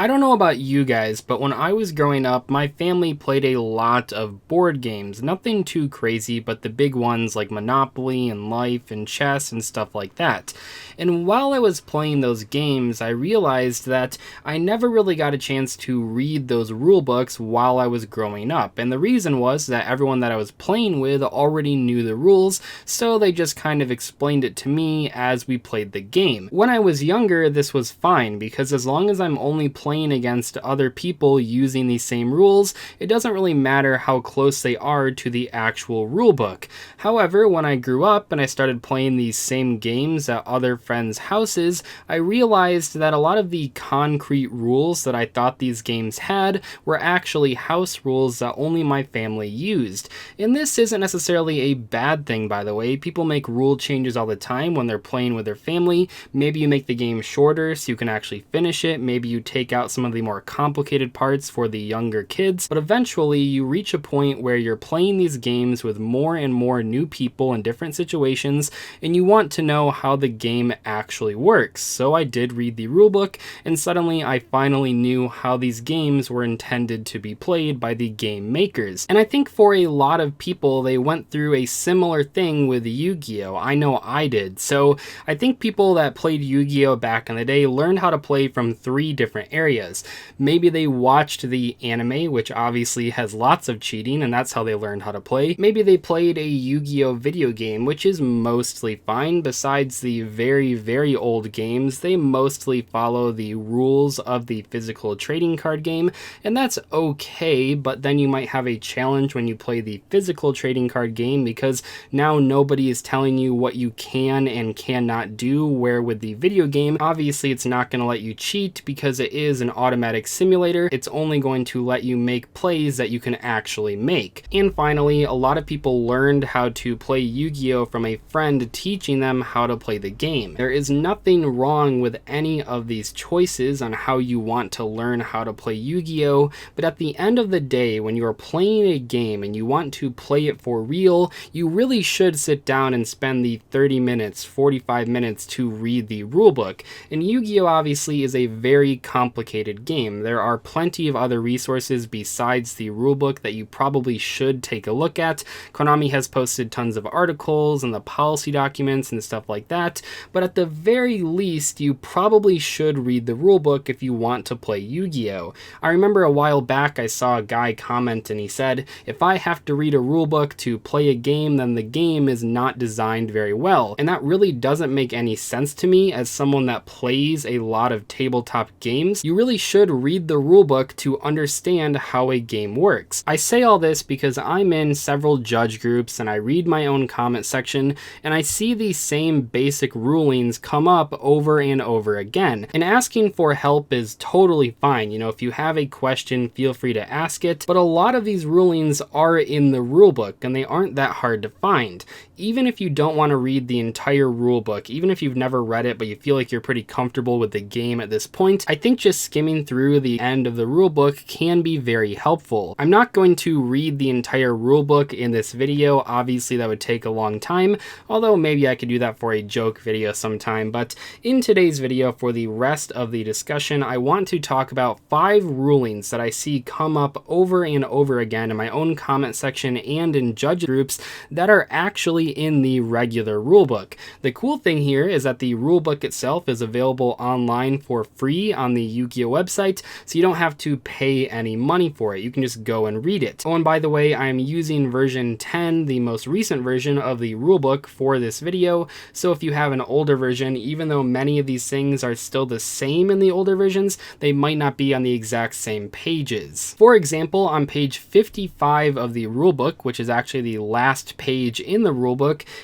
I don't know about you guys, but when I was growing up, my family played a lot of board games. Nothing too crazy, but the big ones like Monopoly and Life and chess and stuff like that. And while I was playing those games, I realized that I never really got a chance to read those rule books while I was growing up. And the reason was that everyone that I was playing with already knew the rules, so they just kind of explained it to me as we played the game. When I was younger, this was fine, because as long as I'm only playing against other people using these same rules, it doesn't really matter how close they are to the actual rulebook. However, when I grew up and I started playing these same games at other friends' houses, I realized that a lot of the concrete rules that I thought these games had were actually house rules that only my family used. And this isn't necessarily a bad thing, by the way. People make rule changes all the time when they're playing with their family. Maybe you make the game shorter so you can actually finish it. Maybe you take out some of the more complicated parts for the younger kids, but eventually you reach a point where you're playing these games with more and more new people in different situations, and you want to know how the game actually works. So I did read the rulebook, and suddenly I finally knew how these games were intended to be played by the game makers. And I think for a lot of people, they went through a similar thing with Yu-Gi-Oh! I know I did. So I think people that played Yu-Gi-Oh! Back in the day learned how to play from 3 different areas. Maybe they watched the anime, which obviously has lots of cheating, and that's how they learned how to play. Maybe they played a Yu-Gi-Oh! Video game, which is mostly fine. Besides the very, very old games, they mostly follow the rules of the physical trading card game, and that's okay, but then you might have a challenge when you play the physical trading card game, because now nobody is telling you what you can and cannot do, where with the video game, obviously it's not going to let you cheat because it is an automatic simulator. It's only going to let you make plays that you can actually make. And finally, a lot of people learned how to play Yu-Gi-Oh! From a friend teaching them how to play the game. There is nothing wrong with any of these choices on how you want to learn how to play Yu-Gi-Oh! But at the end of the day, when you are playing a game and you want to play it for real, you really should sit down and spend the 30 minutes, 45 minutes to read the rulebook. And Yu-Gi-Oh! Obviously is a very complicated game. There are plenty of other resources besides the rulebook that you probably should take a look at. Konami has posted tons of articles and the policy documents and stuff like that, but at the very least, you probably should read the rulebook if you want to play Yu-Gi-Oh! I remember a while back I saw a guy comment and he said, if I have to read a rulebook to play a game, then the game is not designed very well. And that really doesn't make any sense to me as someone that plays a lot of tabletop games. You really should read the rulebook to understand how a game works. I say all this because I'm in several judge groups and I read my own comment section and I see these same basic rulings come up over and over again. And asking for help is totally fine. You know, if you have a question, feel free to ask it, but a lot of these rulings are in the rulebook and they aren't that hard to find. Even if you don't want to read the entire rulebook, even if you've never read it but you feel like you're pretty comfortable with the game at this point, I think just skimming through the end of the rulebook can be very helpful. I'm not going to read the entire rulebook in this video. Obviously that would take a long time, although maybe I could do that for a joke video sometime. But in today's video, for the rest of the discussion, I want to talk about 5 rulings that I see come up over and over again in my own comment section and in judge groups that are actually in the regular rulebook. The cool thing here is that the rulebook itself is available online for free on the Yu-Gi-Oh! Website, so you don't have to pay any money for it. You can just go and read it. Oh, and by the way, I'm using version 10, the most recent version of the rulebook for this video, so if you have an older version, even though many of these things are still the same in the older versions, they might not be on the exact same pages. For example, on page 55 of the rulebook, which is actually the last page in the rulebook,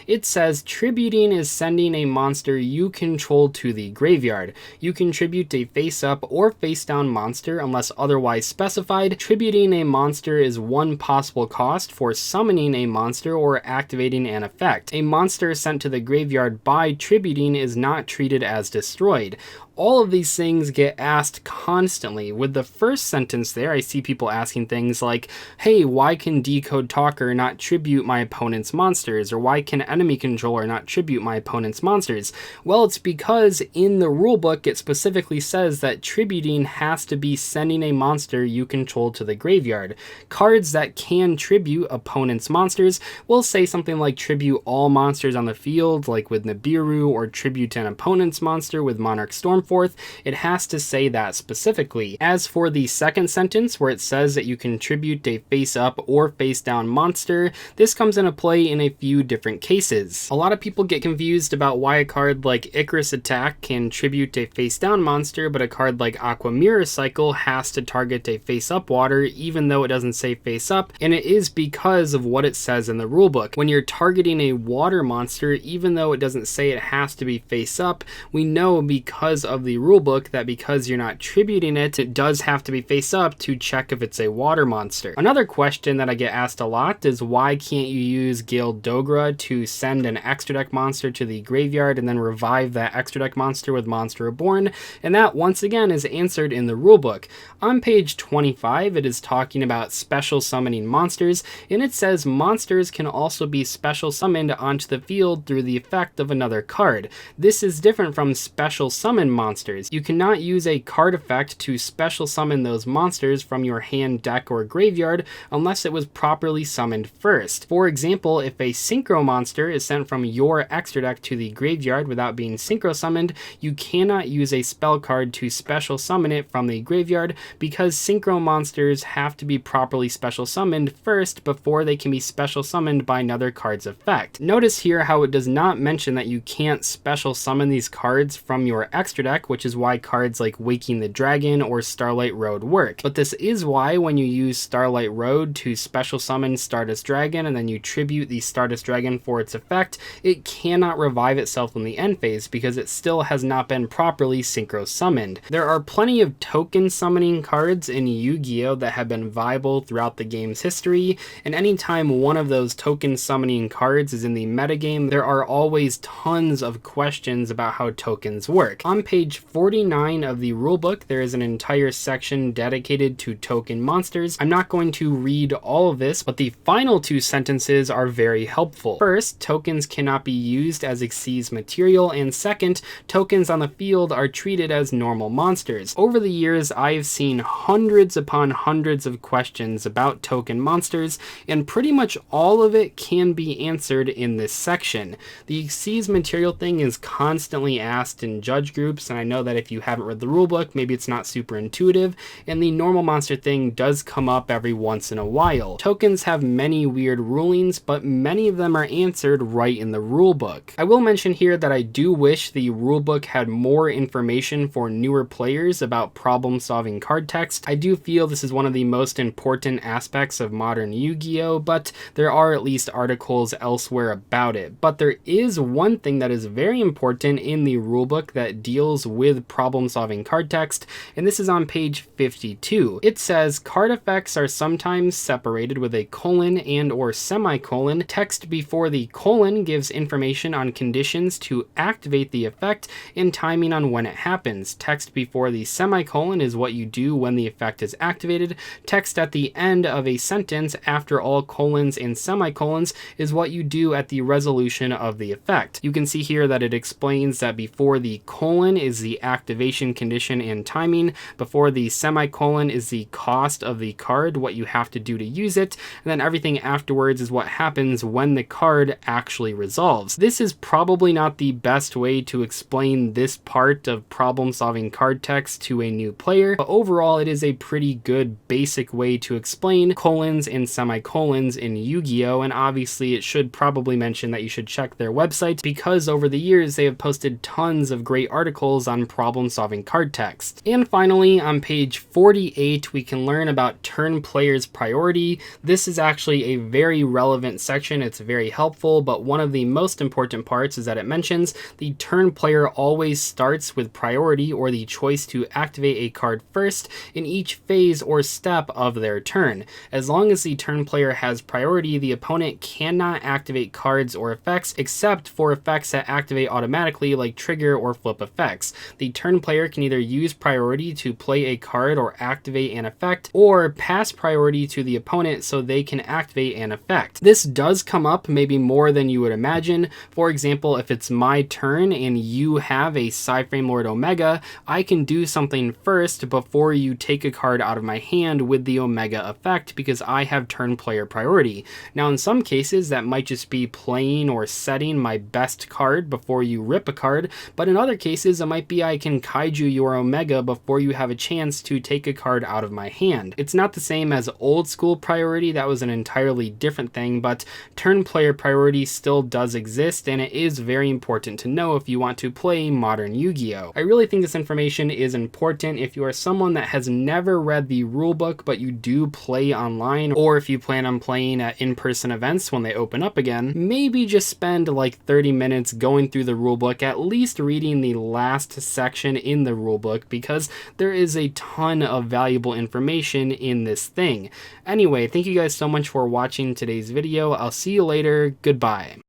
it says tributing is sending a monster you control to the graveyard. You can tribute a face-up or face-down monster unless otherwise specified. Tributing a monster is one possible cost for summoning a monster or activating an effect. A monster sent to the graveyard by tributing is not treated as destroyed. All of these things get asked constantly. With the first sentence there, I see people asking things like, hey, why can Decode Talker not tribute my opponent's monsters? Or why can Enemy Controller not tribute my opponent's monsters? Well, it's because in the rulebook, it specifically says that tribute tributing has to be sending a monster you control to the graveyard. Cards that can tribute opponents' monsters will say something like tribute all monsters on the field, like with Nibiru, or tribute an opponent's monster with Monarch Stormforth. It has to say that specifically. As for the second sentence, where it says that you can tribute a face-up or face-down monster, this comes into play in a few different cases. A lot of people get confused about why a card like Icarus Attack can tribute a face-down monster, but a card like Aqua Mirror Cycle has to target a face-up water, even though it doesn't say face-up, and it is because of what it says in the rulebook. When you're targeting a water monster, even though it doesn't say it has to be face-up, we know because of the rulebook that because you're not tributing it, it does have to be face-up to check if it's a water monster. Another question that I get asked a lot is why can't you use Gale Dogra to send an extra deck monster to the graveyard and then revive that extra deck monster with Monster Reborn? And that once again is answered in the rulebook. On page 25, it is talking about special summoning monsters, and it says monsters can also be special summoned onto the field through the effect of another card. This is different from special summon monsters. You cannot use a card effect to special summon those monsters from your hand, deck, or graveyard unless it was properly summoned first. For example, if a synchro monster is sent from your extra deck to the graveyard without being synchro summoned, you cannot use a spell card to special summon it from the graveyard because synchro monsters have to be properly special summoned first before they can be special summoned by another card's effect. Notice here how it does not mention that you can't special summon these cards from your extra deck, which is why cards like Waking the Dragon or Starlight Road work. But this is why when you use Starlight Road to special summon Stardust Dragon and then you tribute the Stardust Dragon for its effect, it cannot revive itself in the end phase because it still has not been properly synchro summoned. There are plenty of token summoning cards in Yu-Gi-Oh! That have been viable throughout the game's history, and anytime one of those token summoning cards is in the metagame, there are always tons of questions about how tokens work. On page 49 of the rulebook, there is an entire section dedicated to token monsters. I'm not going to read all of this, but the final two sentences are very helpful. First, tokens cannot be used as Xyz material, and second, tokens on the field are treated as normal monsters. Over the years, I've seen hundreds upon hundreds of questions about token monsters, and pretty much all of it can be answered in this section. The Xyz material thing is constantly asked in judge groups, and I know that if you haven't read the rulebook, maybe it's not super intuitive, and the normal monster thing does come up every once in a while. Tokens have many weird rulings, but many of them are answered right in the rulebook. I will mention here that I do wish the rulebook had more information for newer players about problem-solving card text. I do feel this is one of the most important aspects of modern Yu-Gi-Oh!, but there are at least articles elsewhere about it. But there is one thing that is very important in the rulebook that deals with problem-solving card text, and this is on page 52. It says, card effects are sometimes separated with a colon and or semicolon. Text before the colon gives information on conditions to activate the effect and timing on when it happens. Text before the semicolon is what you do when the effect is activated. Text at the end of a sentence after all colons and semicolons is what you do at the resolution of the effect. You can see here that it explains that before the colon is the activation condition and timing, before the semicolon is the cost of the card, what you have to do to use it, and then everything afterwards is what happens when the card actually resolves. This is probably not the best way to explain this part of problem-solving card text to a new player, but overall it is a pretty good basic way to explain colons and semicolons in Yu-Gi-Oh! And obviously it should probably mention that you should check their website because over the years they have posted tons of great articles on problem-solving card text. And finally, on page 48, we can learn about turn players' priority. This is actually a very relevant section. It's very helpful, but one of the most important parts is that it mentions the turn player always starts with priority or the choice to activate a card first in each phase or step of their turn. As long as the turn player has priority, the opponent cannot activate cards or effects except for effects that activate automatically like trigger or flip effects. The turn player can either use priority to play a card or activate an effect, or pass priority to the opponent so they can activate an effect. This does come up maybe more than you would imagine. For example, if it's my turn and you have a Psyframe Lord Omega, I can do do something first before you take a card out of my hand with the Omega effect, because I have turn player priority. Now in some cases that might just be playing or setting my best card before you rip a card, but in other cases it might be I can kaiju your Omega before you have a chance to take a card out of my hand. It's not the same as old school priority, that was an entirely different thing, but turn player priority still does exist, and it is very important to know if you want to play modern Yu-Gi-Oh! I really think this information is important if you are someone that has never read the rulebook but you do play online, or if you plan on playing at in-person events when they open up again. Maybe just spend like 30 minutes going through the rulebook, at least reading the last section in the rulebook, because there is a ton of valuable information in this thing. Anyway, thank you guys so much for watching today's video. I'll see you later. Goodbye.